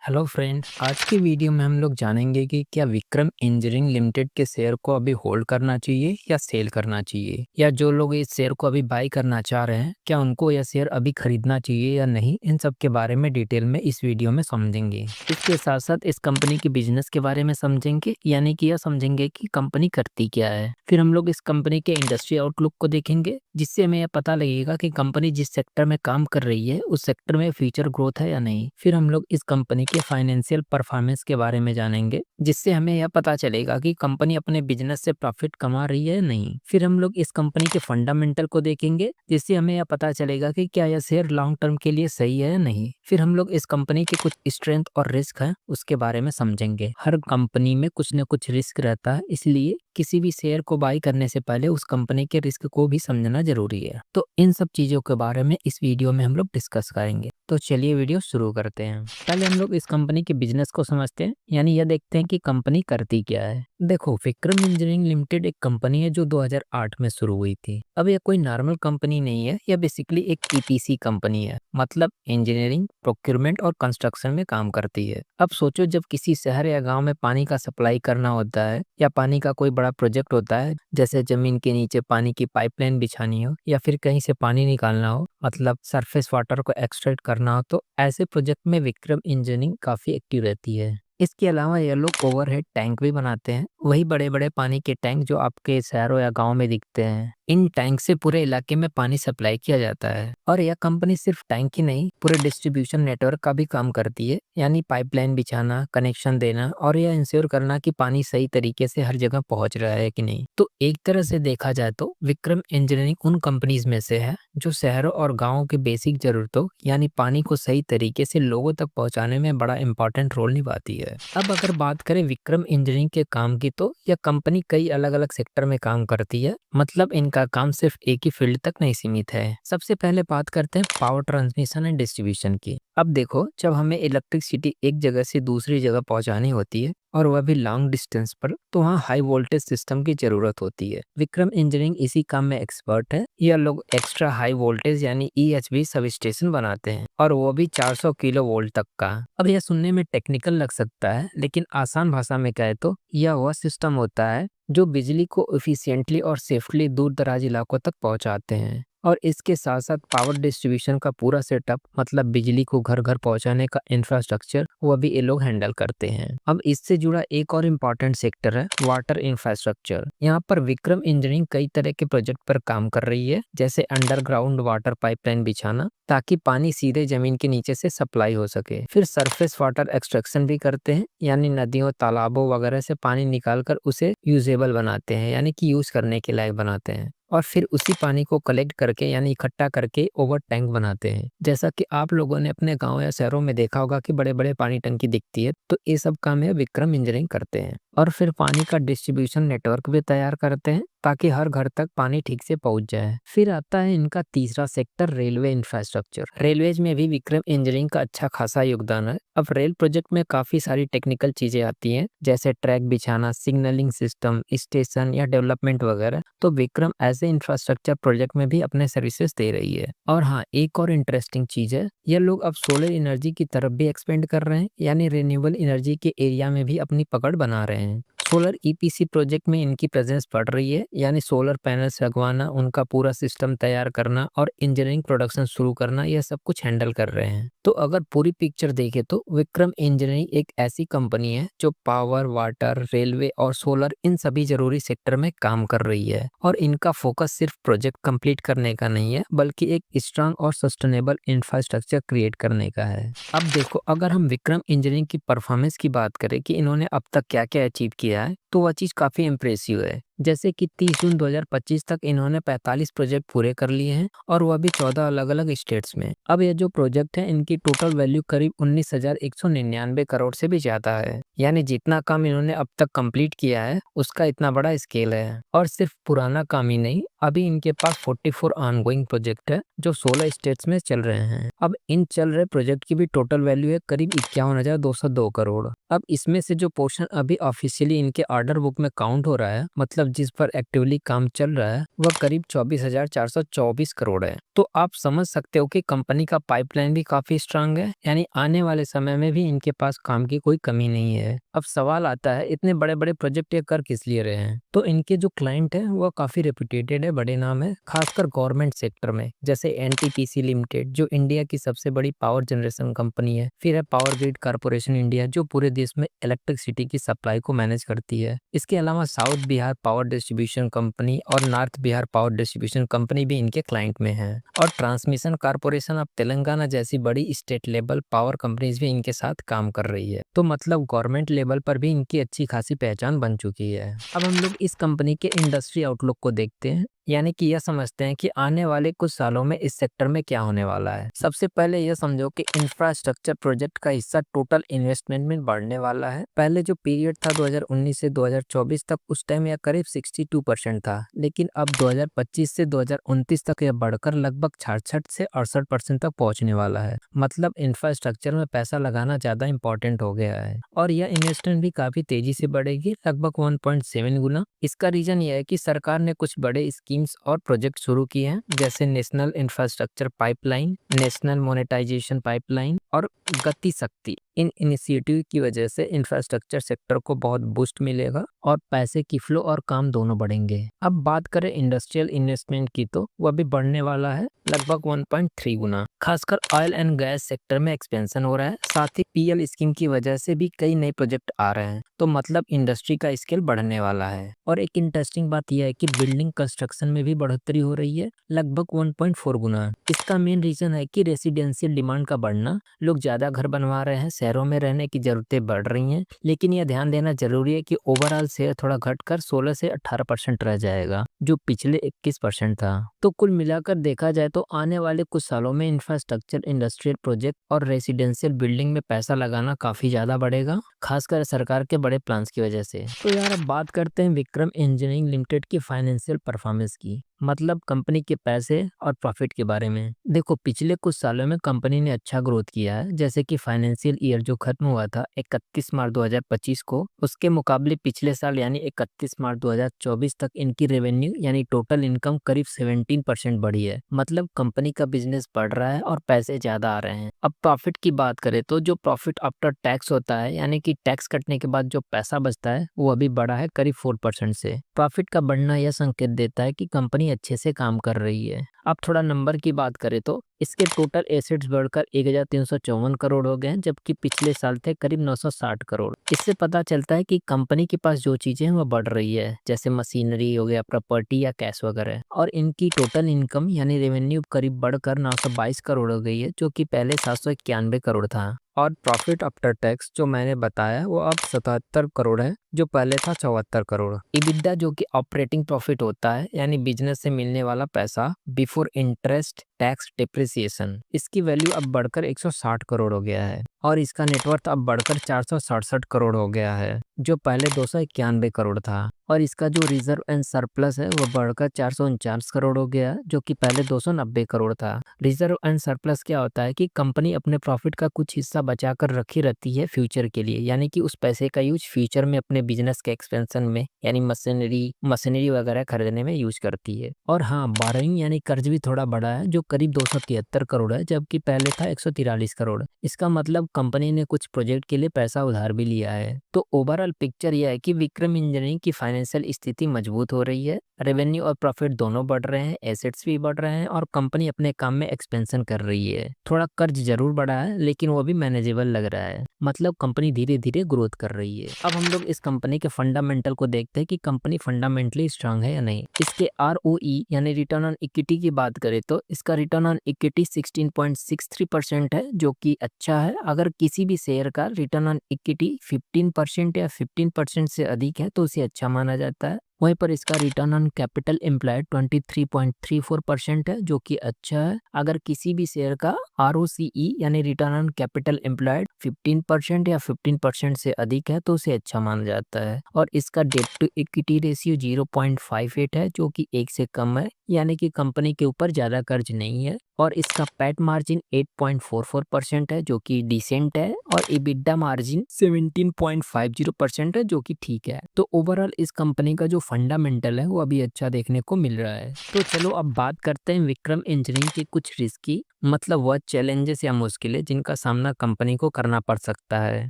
Hello friends, आज की video में हम लोग जानेंगे कि क्या विक्रम इंजीनियरिंग लिमिटेड के शेयर को अभी होल्ड करना चाहिए या सेल करना चाहिए, या जो लोग इस शेयर को अभी बाई करना चाह रहे हैं क्या उनको यह शेयर अभी खरीदना चाहिए या नहीं। इन सब के बारे में डिटेल में इस वीडियो में समझेंगे। इसके साथ साथ इस कंपनी के बिजनेस के बारे में समझेंगे, यानी कि यह समझेंगे कि कंपनी करती क्या है। फिर हम लोग इस कंपनी के इंडस्ट्री आउटलुक को देखेंगे, जिससे हमें यह पता लगेगा कि कंपनी जिस सेक्टर में काम कर रही है उस सेक्टर में फ्यूचर ग्रोथ है या नहीं। फिर हम लोग इस कंपनी के फाइनेंशियल परफॉर्मेंस के बारे में जानेंगे, जिससे हमें यह पता चलेगा कि कंपनी अपने बिजनेस से प्रॉफिट कमा रही है या नहीं। फिर हम लोग इस कंपनी के फंडामेंटल को देखेंगे, जिससे हमें यह पता चलेगा कि क्या यह शेयर लॉन्ग टर्म के लिए सही है या नहीं। फिर हम लोग इस कंपनी के कुछ स्ट्रेंथ और रिस्क है उसके बारे में समझेंगे। हर कंपनी में कुछ न कुछ रिस्क रहता है, इसलिए किसी भी शेयर को बाई करने से पहले उस कंपनी के रिस्क को भी समझना जरूरी है। तो इन सब चीजों के बारे में इस वीडियो में हम लोग डिस्कस करेंगे। तो चलिए वीडियो शुरू करते हैं। पहले हम लोग इस कंपनी के बिजनेस को समझते हैं, यानी यह देखते हैं कि कंपनी करती क्या है। देखो, विक्रम इंजीनियरिंग लिमिटेड एक कंपनी है जो 2008 में शुरू हुई थी। अब यह कोई नॉर्मल कंपनी नहीं है, यह बेसिकली एक ईपीसी कंपनी है, मतलब इंजीनियरिंग, प्रोक्योरमेंट और कंस्ट्रक्शन में काम करती है। अब सोचो, जब किसी शहर या गांव में पानी का सप्लाई करना होता है या पानी का कोई बड़ा प्रोजेक्ट होता है, जैसे जमीन के नीचे पानी की पाइपलाइन बिछानी हो या फिर कहीं से पानी निकालना हो, मतलब सरफेस वाटर को एक्सट्रैक्ट करना हो, तो ऐसे प्रोजेक्ट में विक्रम इंजीनियरिंग काफी एक्टिव रहती है। इसके अलावा ये लोग ओवरहेड टैंक भी बनाते हैं, वही बड़े बड़े पानी के टैंक जो आपके शहरों या गांव में दिखते हैं। इन टैंक से पूरे इलाके में पानी सप्लाई किया जाता है। और यह कंपनी सिर्फ टैंक ही नहीं, पूरे डिस्ट्रीब्यूशन नेटवर्क का भी काम करती है, यानी पाइपलाइन बिछाना, कनेक्शन देना और यह इंश्योर करना कि पानी सही तरीके से हर जगह पहुंच रहा है कि नहीं। तो एक तरह से देखा जाए तो विक्रम इंजीनियरिंग उन कंपनीज में से है जो शहरों और गाँवों के बेसिक जरूरतों यानी पानी को सही तरीके से लोगों तक पहुंचाने में बड़ा इंपॉर्टेंट रोल निभाती है। अब अगर बात करें विक्रम इंजीनियरिंग के काम की, तो यह कंपनी कई अलग अलग सेक्टर में काम करती है, मतलब इनका काम सिर्फ एक ही फील्ड तक नहीं सीमित है। सबसे पहले बात करते हैं पावर ट्रांसमिशन एंड डिस्ट्रीब्यूशन की। अब देखो, जब हमें इलेक्ट्रिसिटी एक जगह से दूसरी जगह पहुंचानी होती है और वह भी लॉन्ग डिस्टेंस पर, तो वहाँ हाई वोल्टेज सिस्टम की जरूरत होती है। विक्रम इंजीनियरिंग इसी काम में एक्सपर्ट है। यह लोग एक्स्ट्रा हाई वोल्टेज यानी ईएचवी सब स्टेशन बनाते हैं, और वो भी 400 किलो वोल्ट तक का। अब यह सुनने में टेक्निकल लग सकता है, लेकिन आसान भाषा में कहे तो यह वह सिस्टम होता है जो बिजली को एफिशिएंटली और सेफली दूर दराज इलाकों तक पहुंचाते हैं। और इसके साथ साथ पावर डिस्ट्रीब्यूशन का पूरा सेटअप, मतलब बिजली को घर घर पहुंचाने का इंफ्रास्ट्रक्चर, वह भी ये लोग हैंडल करते हैं। अब इससे जुड़ा एक और इम्पोर्टेंट सेक्टर है वाटर इंफ्रास्ट्रक्चर। यहाँ पर विक्रम इंजीनियरिंग कई तरह के प्रोजेक्ट पर काम कर रही है, जैसे अंडरग्राउंड वाटर पाइपलाइन बिछाना ताकि पानी सीधे जमीन के नीचे से सप्लाई हो सके। फिर सरफेस वाटर एक्सट्रैक्शन भी करते हैं, यानी नदियों, तालाबों वगैरह से पानी निकालकर उसे यूजेबल बनाते हैं, यानी कि यूज करने के लायक बनाते हैं। और फिर उसी पानी को कलेक्ट करके यानी इकट्ठा करके ओवर टैंक बनाते हैं। जैसा कि आप लोगों ने अपने गांव या शहरों में देखा होगा कि बड़े बड़े पानी टंकी दिखती है, तो ये सब काम है विक्रम इंजीनियरिंग करते हैं। और फिर पानी का डिस्ट्रीब्यूशन नेटवर्क भी तैयार करते हैं ताकि हर घर तक पानी ठीक से पहुंच जाए। फिर आता है इनका तीसरा सेक्टर, रेलवे इंफ्रास्ट्रक्चर। रेलवेज में भी विक्रम इंजीनियरिंग का अच्छा खासा योगदान है। अब रेल प्रोजेक्ट में काफी सारी टेक्निकल चीजें आती हैं, जैसे ट्रैक बिछाना, सिग्नलिंग सिस्टम, स्टेशन या डेवलपमेंट वगैरह। तो विक्रम ऐसे इंफ्रास्ट्रक्चर प्रोजेक्ट में भी अपने सर्विसेज दे रही है। और हाँ, एक और इंटरेस्टिंग चीज है, यह लोग अब सोलर एनर्जी की तरफ भी एक्सपेंड कर रहे हैं, यानी रिन्यूएबल एनर्जी के एरिया में भी अपनी पकड़ बना रहे हैं। सोलर ईपीसी प्रोजेक्ट में इनकी प्रेजेंस बढ़ रही है, यानी सोलर पैनल्स लगवाना, उनका पूरा सिस्टम तैयार करना और इंजीनियरिंग प्रोडक्शन शुरू करना, यह सब कुछ हैंडल कर रहे हैं। तो अगर पूरी पिक्चर देखें तो विक्रम इंजीनियरिंग एक ऐसी कंपनी है जो पावर, वाटर, रेलवे और सोलर इन सभी जरूरी सेक्टर में काम कर रही है। और इनका फोकस सिर्फ प्रोजेक्ट कंप्लीट करने का नहीं है, बल्कि एक स्ट्रांग और सस्टेनेबल इंफ्रास्ट्रक्चर क्रिएट करने का है। अब देखो, अगर हम विक्रम इंजीनियरिंग की परफॉर्मेंस की बात करें कि इन्होंने अब तक क्या क्या अचीव किया है, तो वह चीज काफी इम्प्रेसिव है। जैसे कि 30 जून 2025 तक इन्होंने 45 प्रोजेक्ट पूरे कर लिए हैं, और वह भी 14 अलग अलग स्टेट्स में। अब ये जो प्रोजेक्ट है, इनकी टोटल वैल्यू करीब 19,199 करोड़ से भी ज्यादा है, यानी जितना काम इन्होंने अब तक कंप्लीट किया है उसका इतना बड़ा स्केल है। और सिर्फ पुराना काम ही नहीं, अभी इनके पास 44 ऑनगोइंग प्रोजेक्ट है जो 16 स्टेट्स में चल रहे हैं। अब इन चल रहे प्रोजेक्ट की भी टोटल वैल्यू है करीब 51,202 करोड़। अब इसमें से जो पोर्शन अभी ऑफिशियली इनके ऑर्डर बुक में काउंट हो रहा है, मतलब जिस पर एक्टिवली काम चल रहा है, वह करीब 24,424 करोड़ है। तो आप समझ सकते हो कि कंपनी का पाइपलाइन भी काफी स्ट्रांग है, यानी आने वाले समय में भी इनके पास काम की कोई कमी नहीं है। अब सवाल आता है, इतने बड़े बड़े प्रोजेक्ट ये कर किस लिए रहे हैं? तो इनके जो क्लाइंट है वो काफी रेपुटेटेड है, बड़े नाम है, खासकर गवर्नमेंट सेक्टर में, जैसे एनटीपीसी लिमिटेड जो इंडिया की सबसे बड़ी पावर जनरेशन कंपनी है। फिर है पावर ग्रिड कॉर्पोरेशन इंडिया जो पूरे देश में इलेक्ट्रिसिटी की सप्लाई को मैनेज करती है। इसके अलावा south Bihar power distribution company और north Bihar power distribution company भी इनके क्लाइंट में है। और ट्रांसमिशन कॉर्पोरेशन ऑफ तेलंगाना जैसी बड़ी स्टेट लेवल पावर कंपनीज भी इनके साथ काम कर रही है। तो मतलब गवर्नमेंट लेवल पर भी इनकी अच्छी खासी पहचान बन चुकी है। अब हम लोग इस कंपनी के इंडस्ट्री आउटलुक को देखते हैं, यानी कि यह समझते हैं कि आने वाले कुछ सालों में इस सेक्टर में क्या होने वाला है। सबसे पहले यह समझो कि इंफ्रास्ट्रक्चर प्रोजेक्ट का हिस्सा टोटल इन्वेस्टमेंट में बढ़ने वाला है। पहले जो पीरियड था 2019 से 2024 तक, उस टाइम यह करीब 62% था, लेकिन अब 2025 से 2029 तक यह बढ़कर लगभग 66 से 68% तक पहुंचने वाला है। मतलब इंफ्रास्ट्रक्चर में पैसा लगाना ज्यादा इंपॉर्टेंट हो गया है और यह इन्वेस्टमेंट भी काफी तेजी से बढ़ेगी, लगभग 1.7 गुना। इसका रीजन यह है कि सरकार ने कुछ बड़े स्कीम्स और प्रोजेक्ट शुरू किए हैं, जैसे national infrastructure pipeline, national monetisation pipeline और गति शक्ति। इन इनिशिएटिव की वजह से इंफ्रास्ट्रक्चर सेक्टर को बहुत बूस्ट मिलेगा और पैसे की फ्लो और काम दोनों बढ़ेंगे। अब बात करें इंडस्ट्रियल इन्वेस्टमेंट की, तो वह भी बढ़ने वाला है, लगभग 1.3 गुना। खासकर ऑयल एंड गैस सेक्टर में एक्सपेंशन हो रहा है, साथ ही पीएल स्कीम की वजह से भी कई नए प्रोजेक्ट आ रहे हैं। तो मतलब इंडस्ट्री का स्केल बढ़ने वाला है। और एक इंटरेस्टिंग बात यह है कि बिल्डिंग कंस्ट्रक्शन में भी बढ़ोतरी हो रही है, लगभग 1.4 गुना। इसका मेन रीजन है कि रेसिडेंशियल डिमांड का बढ़ना, लोग ज्यादा घर बनवा रहे हैं, शहरों में रहने की जरूरतें बढ़ रही हैं। लेकिन यह ध्यान देना जरूरी है कि ओवरऑल शेयर थोड़ा घटकर 16 से 18% रह जाएगा, जो पिछले 21% था। तो कुल मिलाकर देखा जाए तो आने वाले कुछ सालों में इंफ्रास्ट्रक्चर, इंडस्ट्रियल प्रोजेक्ट और रेसिडेंशियल बिल्डिंग में पैसा लगाना काफी ज्यादा बढ़ेगा, खासकर सरकार के बड़े प्लान्स की वजह से। तो यार अब बात करते हैं विक्रम इंजीनियरिंग लिमिटेड की फाइनेंशियल परफॉर्मेंस की, मतलब कंपनी के पैसे और प्रॉफिट के बारे में। देखो पिछले कुछ सालों में कंपनी ने अच्छा ग्रोथ किया है, जैसे कि फाइनेंशियल ईयर जो खत्म हुआ था 31 मार्च 2025 को, उसके मुकाबले पिछले साल यानी 31 मार्च 2024 तक इनकी रेवेन्यू यानी टोटल इनकम करीब 17% बढ़ी है। मतलब कंपनी का बिजनेस बढ़ रहा है और पैसे ज्यादा आ रहे हैं। अब प्रॉफिट की बात करें तो जो प्रॉफिट आफ्टर टैक्स होता है, यानी कि टैक्स कटने के बाद जो पैसा बचता है, वो अभी बढ़ा है करीब 4% से। प्रॉफिट का बढ़ना यह संकेत देता है कि कंपनी अच्छे से काम कर रही है। अब थोड़ा नंबर की बात करें तो इसके टोटल एसेट्स बढ़कर 1354 करोड़ हो गए हैं, जबकि पिछले साल थे करीब 960 करोड़। इससे पता चलता है कि कंपनी के पास जो चीजें हैं वो बढ़ रही है, जैसे मशीनरी हो गया, प्रॉपर्टी या कैश वगैरह। और इनकी टोटल इनकम यानी रेवेन्यू करीब बढ़कर 922 करोड़ हो गई है, जो कि पहले 791 करोड़ था। और प्रॉफिट आफ्टर टैक्स जो मैंने बताया वो अब 77 करोड़ है, जो पहले था 74 करोड़। इबिदा जो कि ऑपरेटिंग प्रॉफिट होता है, यानी बिजनेस से मिलने वाला पैसा बिफोर इंटरेस्ट टैक्स डिप्रिसिएशन, इसकी वैल्यू अब बढ़कर 160 करोड़ हो गया है। और इसका नेटवर्थ अब बढ़कर 467 करोड़ हो गया है, जो पहले 291 करोड़ था। और इसका जो रिजर्व एंड सरप्लस है वो बढ़कर 449 करोड़ हो गया, जो कि पहले 290 करोड़ था। रिजर्व एंड सरप्लस क्या होता है कि कंपनी अपने प्रॉफिट का कुछ हिस्सा बचाकर रखी रहती है फ्यूचर के लिए, यानी कि उस पैसे का यूज फ्यूचर में अपने बिजनेस के एक्सपेंशन में, यानी मशीनरी वगैरह खरीदने में यूज करती है। और हाँ, बोरोइंग यानी कर्ज भी थोड़ा बढ़ा है, जो करीब 273 करोड़ है, जबकि पहले था 143 करोड़। इसका मतलब कंपनी ने कुछ प्रोजेक्ट के लिए पैसा उधार भी लिया है। तो ओवरऑल पिक्चर यह है कि विक्रम इंजीनियरिंग की फाइनेंशियल स्थिति मजबूत हो रही है, रेवेन्यू और प्रॉफिट दोनों बढ़ रहे हैं, एसेट्स भी बढ़ रहे हैं और कंपनी अपने काम में एक्सपेंशन कर रही है। थोड़ा कर्ज जरूर बढ़ा है, लेकिन वो भी मैनेजेबल लग रहा है। मतलब कंपनी धीरे धीरे ग्रोथ कर रही है। अब हम लोग इस कंपनी के फंडामेंटल को देखते हैं कि कंपनी फंडामेंटली स्ट्रांग है या नहीं। इसके ROE यानी रिटर्न ऑन इक्विटी की बात करें तो इसका रिटर्न ऑन इक्विटी 16.63% है, जो कि अच्छा है। अगर किसी भी शेयर का रिटर्न ऑन इक्विटी 15% या 15% से अधिक है तो उसे अच्छा माना जाता है। वहीं पर इसका रिटर्न ऑन कैपिटल एम्प्लॉयड 23.34% है, जो कि अच्छा है। अगर किसी भी शेयर का ROCE यानी रिटर्न ऑन कैपिटल एम्प्लॉयड 15% या 15% से अधिक है तो उसे अच्छा माना जाता है। और इसका डेट टू इक्विटी रेशियो 0.58 है, जो कि 1 से कम है, यानी कि कंपनी के ऊपर ज़्यादा कर्ज नहीं है। और इसका पैट मार्जिन 8.44% है, जो कि डिसेंट है। और EBITDA मार्जिन 17.50% है, जो कि ठीक है। तो ओवरऑल इस कंपनी का जो फंडामेंटल है वो अभी अच्छा देखने को मिल रहा है। तो चलो अब बात करते हैं विक्रम इंजीनियरिंग के कुछ रिस्की मतलब वह चैलेंजेस या मुश्किलें जिनका सामना कंपनी को करना पड़ सकता है।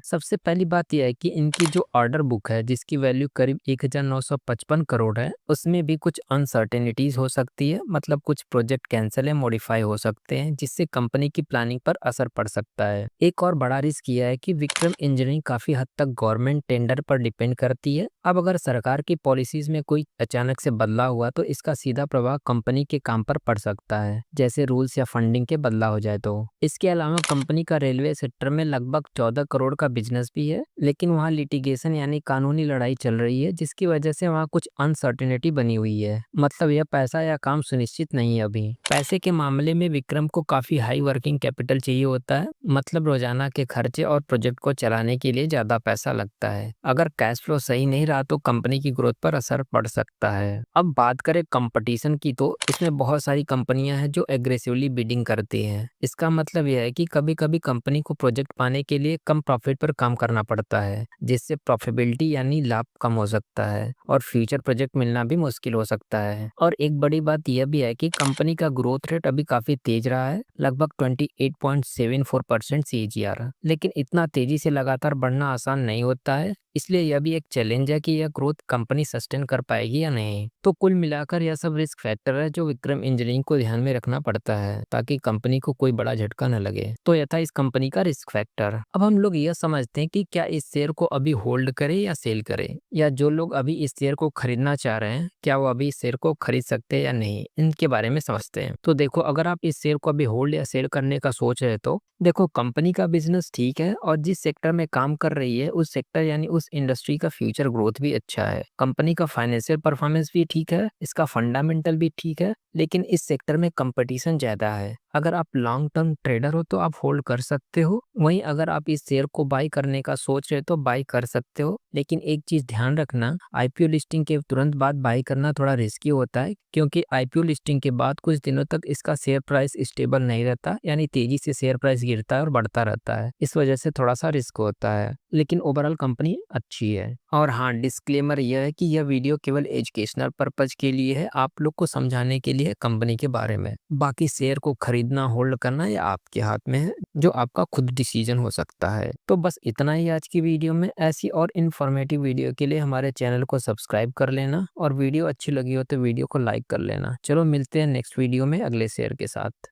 सबसे पहली बात यह है कि इनकी जो ऑर्डर बुक है जिसकी वैल्यू करीब 1955 करोड़ है, उसमें भी कुछ अनसर्टेनिटीज हो सकती है। मतलब कुछ प्रोजेक्ट कैंसिल या मॉडिफाई हो सकते हैं, जिससे कंपनी की प्लानिंग पर असर पड़ सकता है। एक और बड़ा रिस्क यह है कि विक्रम इंजीनियरिंग काफी हद तक गवर्नमेंट टेंडर पर डिपेंड करती है। अब अगर सरकार की पॉलिसीज में कोई अचानक से बदलाव हुआ तो इसका सीधा प्रभाव कंपनी के काम पर पड़ सकता है, जैसे रूल्स या फंडिंग के बदलाव हो जाए तो। इसके अलावा कंपनी का रेलवे सेक्टर में लगभग 14 करोड़ का बिजनेस भी है, लेकिन वहाँ लिटिगेशन यानी कानूनी लड़ाई चल रही है, जिसकी वजह से वहाँ कुछ अनसर्टेनिटी बनी हुई है। मतलब यह पैसा या काम सुनिश्चित नहीं है अभी। पैसे के मामले में विक्रम को काफी हाई वर्किंग कैपिटल चाहिए होता है, मतलब रोजाना के खर्चे और प्रोजेक्ट को चलाने के लिए ज्यादा पैसा लगता है। अगर कैश फ्लो सही नहीं रहा तो कंपनी की ग्रोथ पर असर पड़ सकता है। अब बात करें कंपटीशन की, तो इसमें बहुत सारी कंपनियां हैं जो एग्रेसिवली बिडिंग करती हैं। इसका मतलब यह है कि कभी कभी कंपनी को प्रोजेक्ट पाने के लिए कम प्रॉफिट पर काम करना पड़ता है, जिससे प्रॉफिटेबिलिटी यानी लाभ कम हो सकता है और फ्यूचर प्रोजेक्ट मिलना भी मुश्किल हो सकता है। और एक बड़ी बात यह भी है कि कंपनी का ग्रोथ रेट अभी काफी तेज रहा है, लगभग 28.74% CAGR। लेकिन इतना तेजी से लगातार बढ़ना आसान नहीं होता है, इसलिए यह भी एक चैलेंज है कि यह ग्रोथ कंपनी सस्टेन कर पाएगी या नहीं। तो कुल मिलाकर यह सब रिस्क फैक्टर है जो विक्रम इंजीनियरिंग को ध्यान में रखना पड़ता है, ताकि कंपनी को कोई बड़ा झटका न लगे। तो यह था इस कंपनी का रिस्क फैक्टर। अब हम लोग यह समझते हैं कि क्या इस शेयर को अभी होल्ड करें या सेल करें, या जो लोग अभी इस शेयर को खरीदना चाह रहे हैं क्या वो अभी इस शेयर को खरीद सकते हैं या नहीं, इनके बारे में समझते हैं। तो देखो, अगर आप इस शेयर को अभी होल्ड या सेल करने का सोच रहे हैं तो देखो, कंपनी का बिजनेस ठीक है और जिस सेक्टर में काम कर रही है उस सेक्टर यानी उस इंडस्ट्री का फ्यूचर ग्रोथ भी अच्छा है। कंपनी का फाइनेंशियल परफॉर्मेंस भी ठीक है, इसका फंडामेंटल भी ठीक है, लेकिन इस सेक्टर में कंपटीशन ज्यादा है। अगर आप लॉन्ग टर्म ट्रेडर हो तो आप होल्ड कर सकते हो, वहीं अगर आप इस शेयर को बाई करने का सोच रहे हो तो बाई कर सकते हो। लेकिन एक चीज ध्यान रखना, IPO लिस्टिंग के तुरंत बाद बाई करना थोड़ा रिस्की होता है, क्योंकि IPO लिस्टिंग के बाद कुछ दिनों तक इसका शेयर प्राइस स्टेबल नहीं रहता, यानी तेजी से शेयर प्राइस गिरता है और बढ़ता रहता है। इस वजह से थोड़ा सा रिस्क होता है, लेकिन ओवरऑल कंपनी अच्छी है। और हाँ, डिस्क्लेमर यह है कि यह वीडियो केवल एजुकेशनल पर्पज के लिए है, आप लोग को समझाने के लिए कंपनी के बारे में। बाकी शेयर को खरीदना होल्ड करना या आपके हाथ में है, जो आपका खुद डिसीजन हो सकता है। तो बस इतना ही आज की वीडियो में। ऐसी और इन्फॉर्मेटिव वीडियो के लिए हमारे चैनल को सब्सक्राइब कर लेना, और वीडियो अच्छी लगी हो तो वीडियो को लाइक कर लेना। चलो मिलते हैं नेक्स्ट वीडियो में अगले शेयर के साथ।